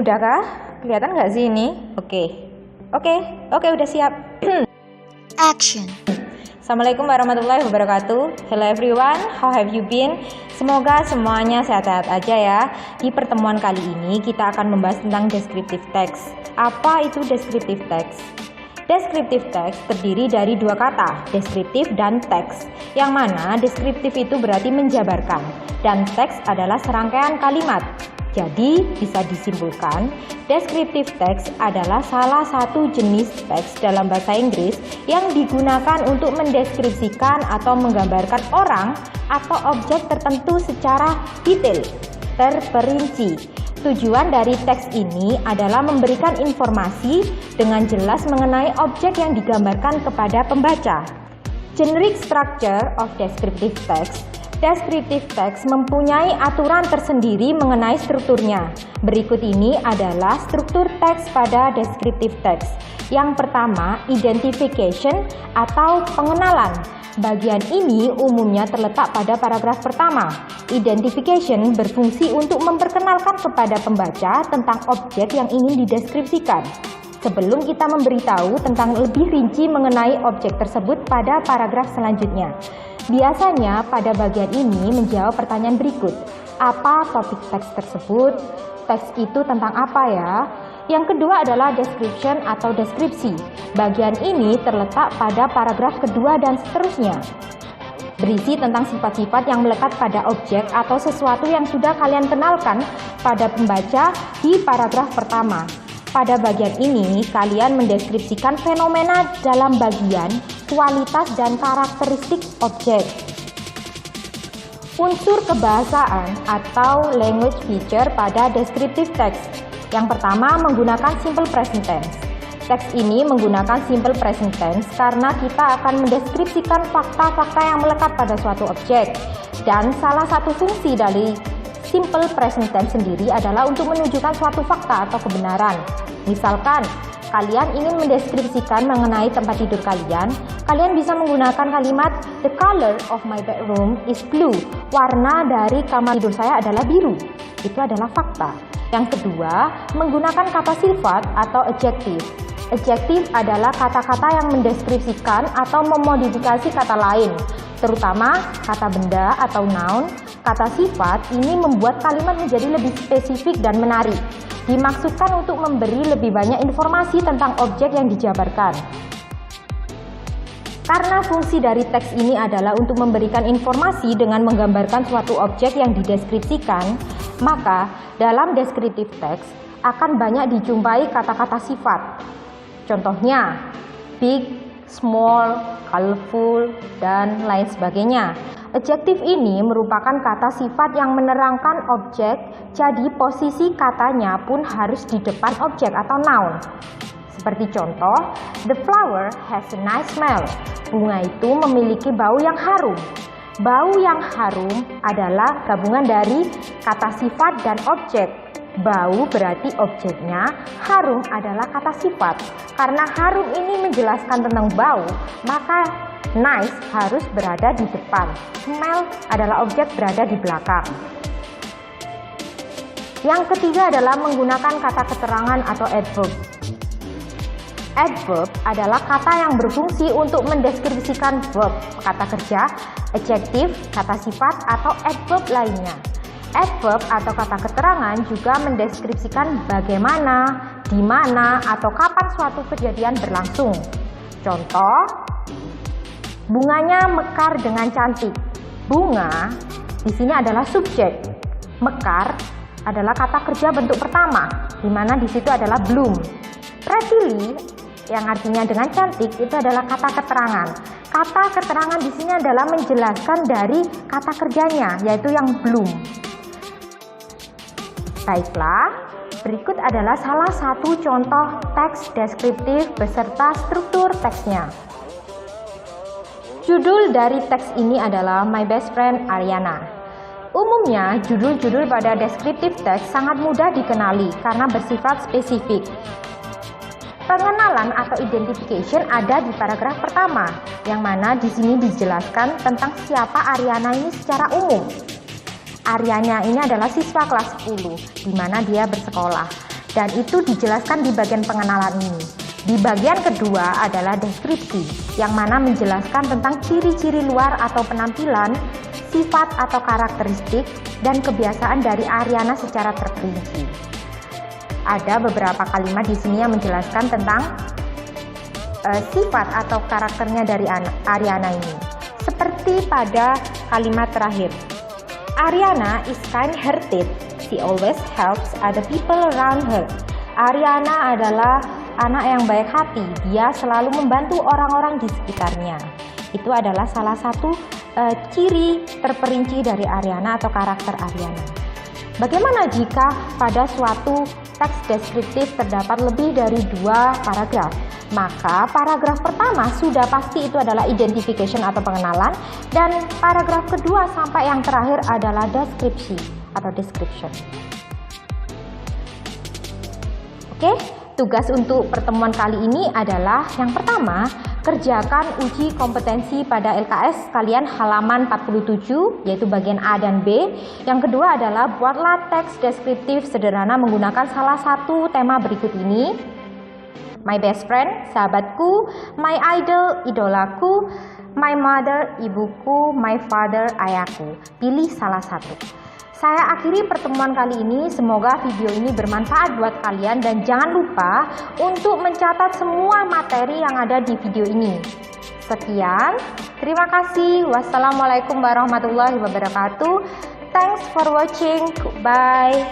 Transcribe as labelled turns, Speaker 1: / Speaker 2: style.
Speaker 1: Udahkah? Kelihatan nggak sih ini? Oke, udah siap.
Speaker 2: Action.
Speaker 1: Assalamualaikum warahmatullahi wabarakatuh. Hello everyone, how have you been? Semoga semuanya sehat-sehat aja ya. Di pertemuan kali ini kita akan membahas tentang descriptive text. Apa itu descriptive text? Descriptive text terdiri dari dua kata, deskriptif dan teks. Yang mana deskriptif itu berarti menjabarkan dan teks adalah serangkaian kalimat. Jadi bisa disimpulkan, descriptive text adalah salah satu jenis teks dalam bahasa Inggris yang digunakan untuk mendeskripsikan atau menggambarkan orang atau objek tertentu secara detail, terperinci. Tujuan dari teks ini adalah memberikan informasi dengan jelas mengenai objek yang digambarkan kepada pembaca. Generic structure of descriptive text. Descriptive text mempunyai aturan tersendiri mengenai strukturnya. Berikut ini adalah struktur teks pada descriptive text. Yang pertama, identification atau pengenalan. Bagian ini umumnya terletak pada paragraf pertama. Identification berfungsi untuk memperkenalkan kepada pembaca tentang objek yang ingin dideskripsikan, sebelum kita memberitahu tentang lebih rinci mengenai objek tersebut pada paragraf selanjutnya. Biasanya pada bagian ini menjawab pertanyaan berikut. Apa topik teks tersebut? Teks itu tentang apa ya? Yang kedua adalah description atau deskripsi. Bagian ini terletak pada paragraf kedua dan seterusnya. Berisi tentang sifat-sifat yang melekat pada objek atau sesuatu yang sudah kalian kenalkan pada pembaca di paragraf pertama. Pada bagian ini, kalian mendeskripsikan fenomena dalam bagian kualitas dan karakteristik objek. Unsur kebahasaan atau language feature pada descriptive text. Yang pertama, menggunakan simple present tense. Teks ini menggunakan simple present tense karena kita akan mendeskripsikan fakta-fakta yang melekat pada suatu objek. Dan salah satu fungsi dari simple present tense sendiri adalah untuk menunjukkan suatu fakta atau kebenaran. Misalkan, kalian ingin mendeskripsikan mengenai tempat tidur kalian, kalian bisa menggunakan kalimat "The color of my bedroom is blue." Warna dari kamar tidur saya adalah biru. Itu adalah fakta. Yang kedua, menggunakan kata sifat atau adjective. Adjective adalah kata-kata yang mendeskripsikan atau memodifikasi kata lain, terutama kata benda atau noun. Kata sifat ini membuat kalimat menjadi lebih spesifik dan menarik. Dimaksudkan untuk memberi lebih banyak informasi tentang objek yang dijabarkan. Karena fungsi dari teks ini adalah untuk memberikan informasi dengan menggambarkan suatu objek yang dideskripsikan, maka dalam descriptive text akan banyak dijumpai kata-kata sifat. Contohnya, big, small, colorful, dan lain sebagainya. Adjektif ini merupakan kata sifat yang menerangkan objek, jadi posisi katanya pun harus di depan objek atau noun. Seperti contoh, the flower has a nice smell. Bunga itu memiliki bau yang harum. Bau yang harum adalah gabungan dari kata sifat dan objek. Bau berarti objeknya, harum adalah kata sifat. Karena harum ini menjelaskan tentang bau, maka nice harus berada di depan. Smell adalah objek berada di belakang. Yang ketiga adalah menggunakan kata keterangan atau adverb. Adverb adalah kata yang berfungsi untuk mendeskripsikan verb, kata kerja, adjektif, kata sifat, atau adverb lainnya. Adverb atau kata keterangan juga mendeskripsikan bagaimana, di mana, atau kapan suatu kejadian berlangsung. Contoh, bunganya mekar dengan cantik. Bunga di sini adalah subjek. Mekar adalah kata kerja bentuk pertama, di mana di situ adalah bloom. Prettily yang artinya dengan cantik itu adalah kata keterangan. Kata keterangan di sini adalah menjelaskan dari kata kerjanya, yaitu yang bloom. Baiklah, berikut adalah salah satu contoh teks deskriptif beserta struktur teksnya. Judul dari teks ini adalah My Best Friend Ariana. Umumnya, judul-judul pada deskriptif teks sangat mudah dikenali karena bersifat spesifik. Pengenalan atau identification ada di paragraf pertama, yang mana di sini dijelaskan tentang siapa Ariana ini secara umum. Ariana ini adalah siswa kelas 10, di mana dia bersekolah. Dan itu dijelaskan di bagian pengenalan ini. Di bagian kedua adalah deskripsi, yang mana menjelaskan tentang ciri-ciri luar atau penampilan, sifat atau karakteristik, dan kebiasaan dari Ariana secara terperinci. Ada beberapa kalimat di sini yang menjelaskan tentang sifat atau karakternya dari Ariana ini. Seperti pada kalimat terakhir, Ariana is kind-hearted. She always helps other people around her. Ariana adalah anak yang baik hati. Dia selalu membantu orang-orang di sekitarnya. Itu adalah salah satu ciri terperinci dari Ariana atau karakter Ariana. Bagaimana jika pada suatu teks deskriptif terdapat lebih dari 2 paragraf? Maka paragraf pertama sudah pasti itu adalah identification atau pengenalan, dan paragraf kedua sampai yang terakhir adalah deskripsi atau description. Oke, tugas untuk pertemuan kali ini adalah yang pertama, kerjakan uji kompetensi pada LKS kalian halaman 47, yaitu bagian A dan B. Yang kedua adalah buatlah teks deskriptif sederhana menggunakan salah satu tema berikut ini. My best friend, sahabatku, my idol, idolaku, my mother, ibuku, my father, ayahku. Pilih salah satu. Saya akhiri pertemuan kali ini, semoga video ini bermanfaat buat kalian dan jangan lupa untuk mencatat semua materi yang ada di video ini. Sekian, terima kasih. Wassalamualaikum warahmatullahi wabarakatuh. Thanks for watching. Bye.